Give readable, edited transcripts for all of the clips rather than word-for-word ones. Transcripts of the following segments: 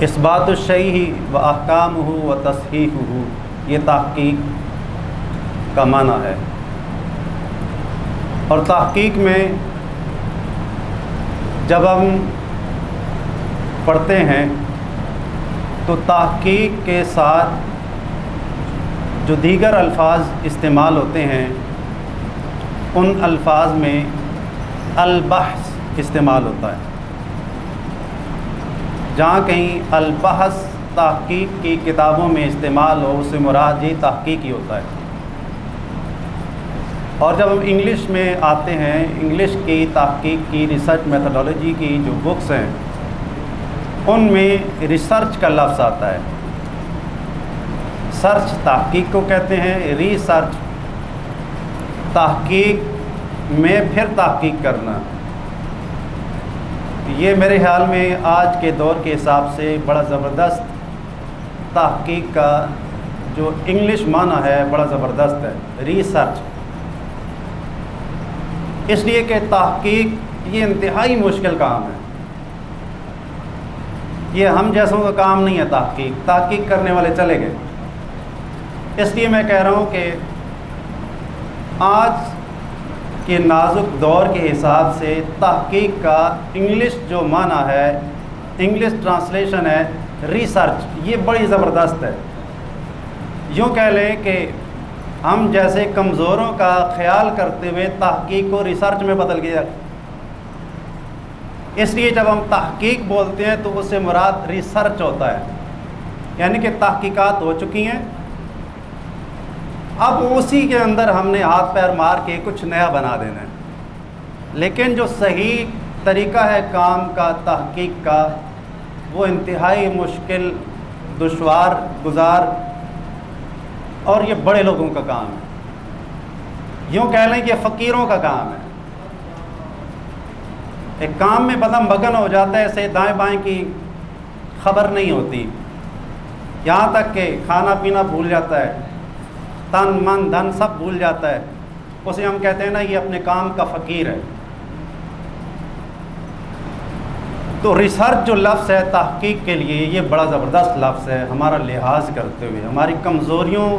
اثبات الشیء و احکامہ و تصحیحہ، یہ تحقیق کا معنی ہے۔ اور تحقیق میں جب ہم پڑھتے ہیں تو تحقیق کے ساتھ جو دیگر الفاظ استعمال ہوتے ہیں ان الفاظ میں البحث استعمال ہوتا ہے۔ جہاں کہیں البحث تحقیق کی کتابوں میں استعمال ہو، اس سے مراد یہ تحقیق ہی ہوتا ہے۔ اور جب ہم انگلش میں آتے ہیں، انگلش کی تحقیق کی ریسرچ میتھڈالوجی کی جو بکس ہیں ان میں ریسرچ کا لفظ آتا ہے۔ سرچ تحقیق کو کہتے ہیں، ریسرچ تحقیق میں پھر تحقیق کرنا۔ یہ میرے خیال میں آج کے دور کے حساب سے بڑا زبردست تحقیق کا جو انگلش معنی ہے بڑا زبردست ہے، ریسرچ۔ اس لیے کہ تحقیق یہ انتہائی مشکل کام ہے، یہ ہم جیسوں کا کام نہیں ہے۔ تحقیق کرنے والے چلے گئے۔ اس لیے میں کہہ رہا ہوں کہ آج کے نازک دور کے حساب سے تحقیق کا انگلش جو معنی ہے، انگلش ٹرانسلیشن ہے ریسرچ، یہ بڑی زبردست ہے۔ یوں کہہ لیں کہ ہم جیسے کمزوروں کا خیال کرتے ہوئے تحقیق کو ریسرچ میں بدل گیا۔ اس لیے جب ہم تحقیق بولتے ہیں تو اس سے مراد ریسرچ ہوتا ہے، یعنی کہ تحقیقات ہو چکی ہیں، اب اسی کے اندر ہم نے ہاتھ پیر مار کے کچھ نیا بنا دینا ہے۔ لیکن جو صحیح طریقہ ہے کام کا، تحقیق کا، وہ انتہائی مشکل، دشوار گزار اور یہ بڑے لوگوں کا کام ہے۔ یوں کہہ لیں کہ یہ فقیروں کا کام ہے۔ ایک کام میں بندہ مگن ہو جاتا ہے، ایسے دائیں بائیں کی خبر نہیں ہوتی، یہاں تک کہ کھانا پینا بھول جاتا ہے، تن من دھن سب بھول جاتا ہے، اسے ہم کہتے ہیں نا یہ اپنے کام کا فقیر ہے۔ تو ریسرچ جو لفظ ہے تحقیق کے لیے یہ بڑا زبردست لفظ ہے۔ ہمارا لحاظ کرتے ہوئے، ہماری کمزوریوں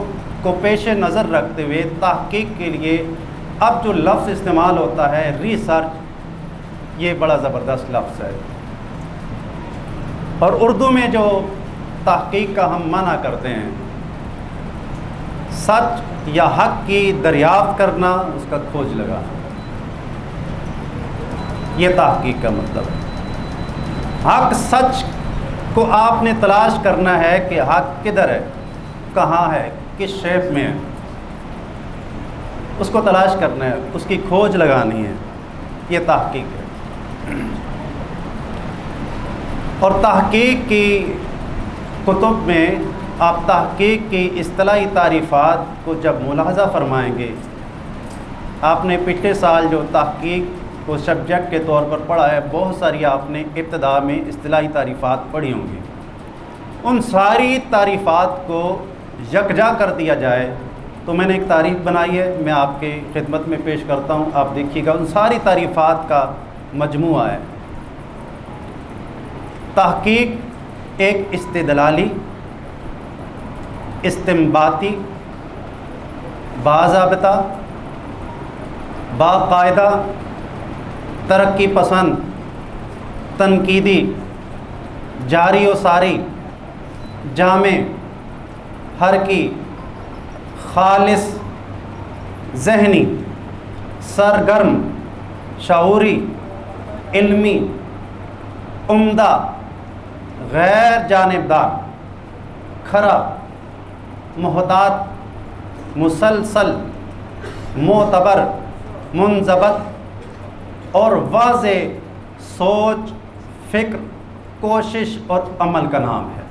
کو پیش نظر رکھتے ہوئے تحقیق کے لیے اب جو لفظ استعمال ہوتا ہے ریسرچ، یہ بڑا زبردست لفظ ہے۔ اور اردو میں جو تحقیق کا ہم معنی کرتے ہیں، سچ یا حق کی دریافت کرنا، اس کا کھوج لگانا، یہ تحقیق کا مطلب ہے۔ حق، سچ کو آپ نے تلاش کرنا ہے کہ حق کدھر ہے، کہاں ہے، کس شیپ میں ہے، اس کو تلاش کرنا ہے، اس کی کھوج لگانی ہے، یہ تحقیق ہے۔ اور تحقیق کی کتب میں آپ تحقیق کی اصطلاحی تعریفات کو جب ملاحظہ فرمائیں گے، آپ نے پچھلے سال جو تحقیق کو سبجیکٹ کے طور پر پڑھا ہے، بہت ساری آپ نے ابتدا میں اصطلاحی تعریفات پڑھی ہوں گی۔ ان ساری تعریفات کو یکجا کر دیا جائے تو میں نے ایک تعریف بنائی ہے، میں آپ کے خدمت میں پیش کرتا ہوں، آپ دیکھیے گا، ان ساری تعریفات کا مجموعہ ہے۔ تحقیق ایک استدلالی، استنباطی، باضابطہ، باقاعدہ، ترقی پسند، تنقیدی، جاری و ساری، جامع، حرکی، خالص، ذہنی، سرگرم، شعوری، علمی، عمدہ، غیر جانبدار، کھرا، محتاط، مسلسل، معتبر، منضبط اور واضح سوچ، فکر، کوشش اور عمل کا نام ہے۔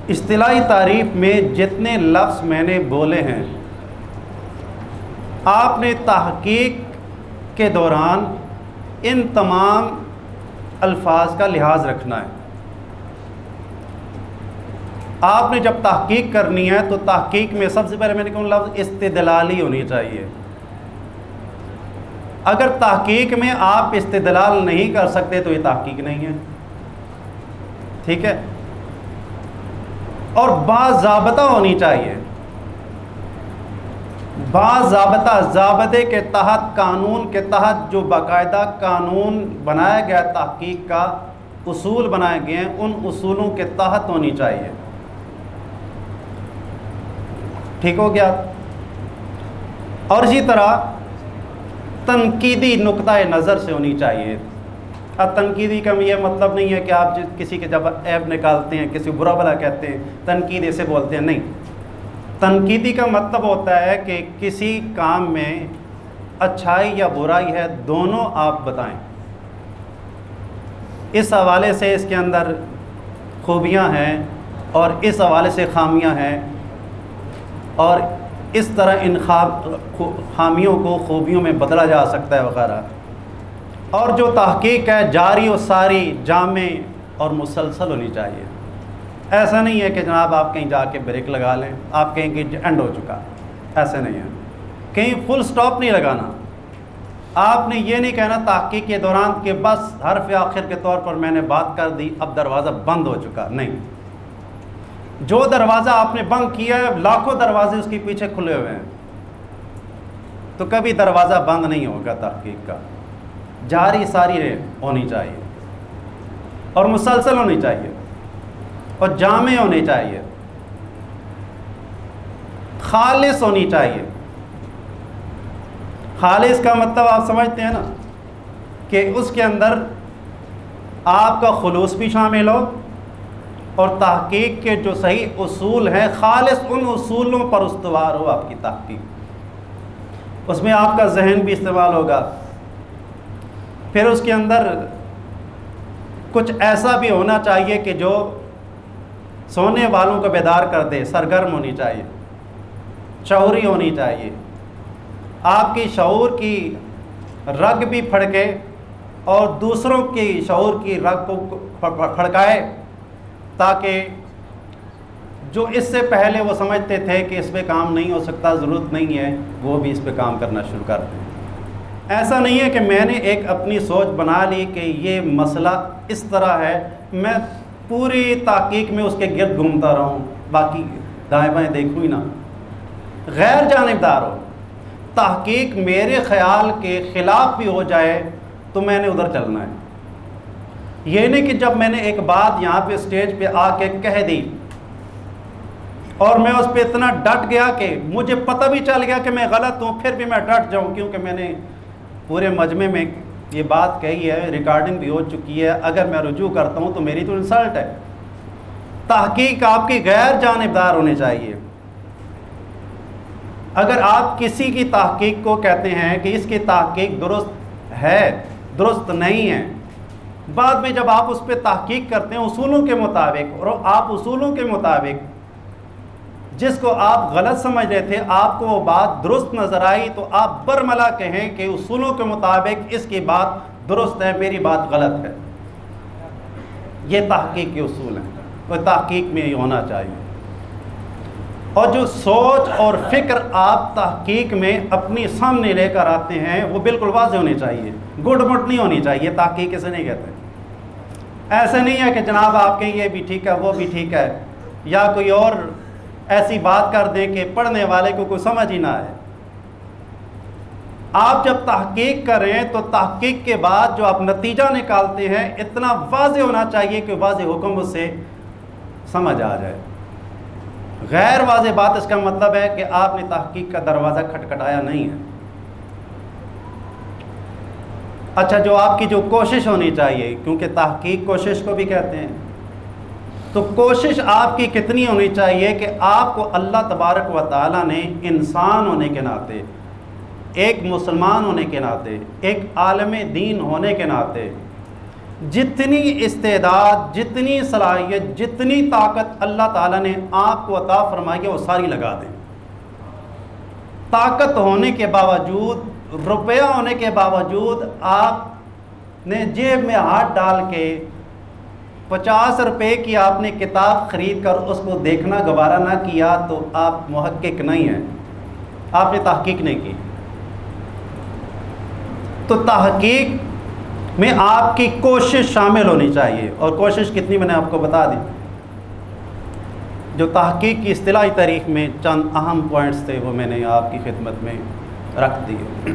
اصطلاحی تعریف میں جتنے لفظ میں نے بولے ہیں، آپ نے تحقیق کے دوران ان تمام الفاظ کا لحاظ رکھنا ہے۔ آپ نے جب تحقیق کرنی ہے تو تحقیق میں سب سے پہلے میں نے کہا لفظ استدلالی ہونی چاہیے۔ اگر تحقیق میں آپ استدلال نہیں کر سکتے تو یہ تحقیق نہیں ہے، ٹھیک ہے؟ اور باضابطہ ہونی چاہیے، باضابطہ، ضابطے کے تحت، قانون کے تحت جو باقاعدہ قانون بنایا گیا، تحقیق کا اصول بنائے گئے ہیں، ان اصولوں کے تحت ہونی چاہیے۔ ٹھیک ہو گیا؟ اور اسی طرح تنقیدی نقطۂ نظر سے ہونی چاہیے۔ اب تنقیدی کا یہ مطلب نہیں ہے کہ آپ کسی کے جب عیب نکالتے ہیں، کسی برا بھلا کہتے ہیں، تنقید اسے بولتے ہیں، نہیں۔ تنقیدی کا مطلب ہوتا ہے کہ کسی کام میں اچھائی یا برائی ہے، دونوں آپ بتائیں، اس حوالے سے اس کے اندر خوبیاں ہیں اور اس حوالے سے خامیاں ہیں، اور اس طرح ان خامیوں کو خوبیوں میں بدلا جا سکتا ہے وغیرہ۔ اور جو تحقیق ہے جاری و ساری، جامع اور مسلسل ہونی چاہیے۔ ایسا نہیں ہے کہ جناب آپ کہیں جا کے بریک لگا لیں، آپ کہیں کہ اینڈ ہو چکا، ایسا نہیں ہے، کہیں فل سٹاپ نہیں لگانا۔ آپ نے یہ نہیں کہنا تحقیق کے دوران کہ بس حرف آخر کے طور پر میں نے بات کر دی، اب دروازہ بند ہو چکا، نہیں۔ جو دروازہ آپ نے بند کیا ہے، لاکھوں دروازے اس کے پیچھے کھلے ہوئے ہیں، تو کبھی دروازہ بند نہیں ہوگا تحقیق کا۔ جاری ساری ہونی چاہیے اور مسلسل ہونی چاہیے اور جامع ہونی چاہیے، خالص ہونی چاہیے۔ خالص کا مطلب آپ سمجھتے ہیں نا، کہ اس کے اندر آپ کا خلوص بھی شامل ہو، اور تحقیق کے جو صحیح اصول ہیں خالص ان اصولوں پر استوار ہو آپ کی تحقیق، اس میں آپ کا ذہن بھی استعمال ہوگا۔ پھر اس کے اندر کچھ ایسا بھی ہونا چاہیے کہ جو سونے والوں کو بیدار کر دے، سرگرم ہونی چاہیے، شعوری ہونی چاہیے، آپ کی شعور کی رگ بھی پھڑکے اور دوسروں کی شعور کی رگ کو پھڑکائے، تاکہ جو اس سے پہلے وہ سمجھتے تھے کہ اس پہ کام نہیں ہو سکتا، ضرورت نہیں ہے، وہ بھی اس پہ کام کرنا شروع کر دیں۔ ایسا نہیں ہے کہ میں نے ایک اپنی سوچ بنا لی کہ یہ مسئلہ اس طرح ہے، میں پوری تحقیق میں اس کے گرد گھومتا رہوں، باقی دائیں بائیں دیکھوں ہی نہ۔ غیر جانبدار ہو، تحقیق میرے خیال کے خلاف بھی ہو جائے تو میں نے ادھر چلنا ہے۔ یہ نہیں کہ جب میں نے ایک بات یہاں پہ اسٹیج پہ آ کے کہہ دی اور میں اس پہ اتنا ڈٹ گیا کہ مجھے پتہ بھی چل گیا کہ میں غلط ہوں، پھر بھی میں ڈٹ جاؤں کیونکہ میں نے پورے مجمع میں یہ بات کہی ہے، ریکارڈنگ بھی ہو چکی ہے، اگر میں رجوع کرتا ہوں تو میری تو انسلٹ ہے۔ تحقیق آپ کی غیر جانبدار ہونی چاہیے۔ اگر آپ کسی کی تحقیق کو کہتے ہیں کہ اس کی تحقیق درست ہے، درست نہیں ہے، بعد میں جب آپ اس پہ تحقیق کرتے ہیں اصولوں کے مطابق، اور آپ اصولوں کے مطابق جس کو آپ غلط سمجھ رہے تھے آپ کو وہ بات درست نظر آئی، تو آپ برملا کہیں کہ اصولوں کے مطابق اس کی بات درست ہے، میری بات غلط ہے۔ یہ تحقیق کے اصول ہیں، وہ تحقیق میں ہی ہونا چاہیے۔ اور جو سوچ اور فکر آپ تحقیق میں اپنی سامنے لے کر آتے ہیں وہ بالکل واضح ہونی چاہیے، گڈ مٹ نہیں ہونی چاہیے۔ تحقیق اسے نہیں کہتے۔ ایسے نہیں ہے کہ جناب آپ کہیں یہ بھی ٹھیک ہے، وہ بھی ٹھیک ہے، یا کوئی اور ایسی بات کر دیں کہ پڑھنے والے کو کوئی سمجھ ہی نہ آئے۔ آپ جب تحقیق کریں تو تحقیق کے بعد جو آپ نتیجہ نکالتے ہیں اتنا واضح ہونا چاہیے کہ واضح حکم اس سے سمجھ آ جائے۔ غیر واضح بات اس کا مطلب ہے کہ آپ نے تحقیق کا دروازہ کھٹکھٹایا نہیں ہے۔ اچھا، جو آپ کی جو کوشش ہونی چاہیے، کیونکہ تحقیق کوشش کو بھی کہتے ہیں، تو کوشش آپ کی کتنی ہونی چاہیے کہ آپ کو اللہ تبارک و تعالیٰ نے انسان ہونے کے ناطے، ایک مسلمان ہونے کے ناطے، ایک عالم دین ہونے کے ناطے جتنی استعداد، جتنی صلاحیت، جتنی طاقت اللہ تعالیٰ نے آپ کو عطا فرمائی ہے وہ ساری لگا دیں۔ طاقت ہونے کے باوجود، روپیہ ہونے کے باوجود آپ نے جیب میں ہاتھ ڈال کے 50 روپے کی آپ نے کتاب خرید کر اس کو دیکھنا گوارا نہ کیا تو آپ محقق نہیں ہیں، آپ نے تحقیق نہیں کی۔ تو تحقیق میں آپ کی کوشش شامل ہونی چاہیے، اور کوشش کتنی میں نے آپ کو بتا دی۔ جو تحقیق کی اصطلاحی تاریخ میں چند اہم پوائنٹس تھے وہ میں نے آپ کی خدمت میں رکھ دیے۔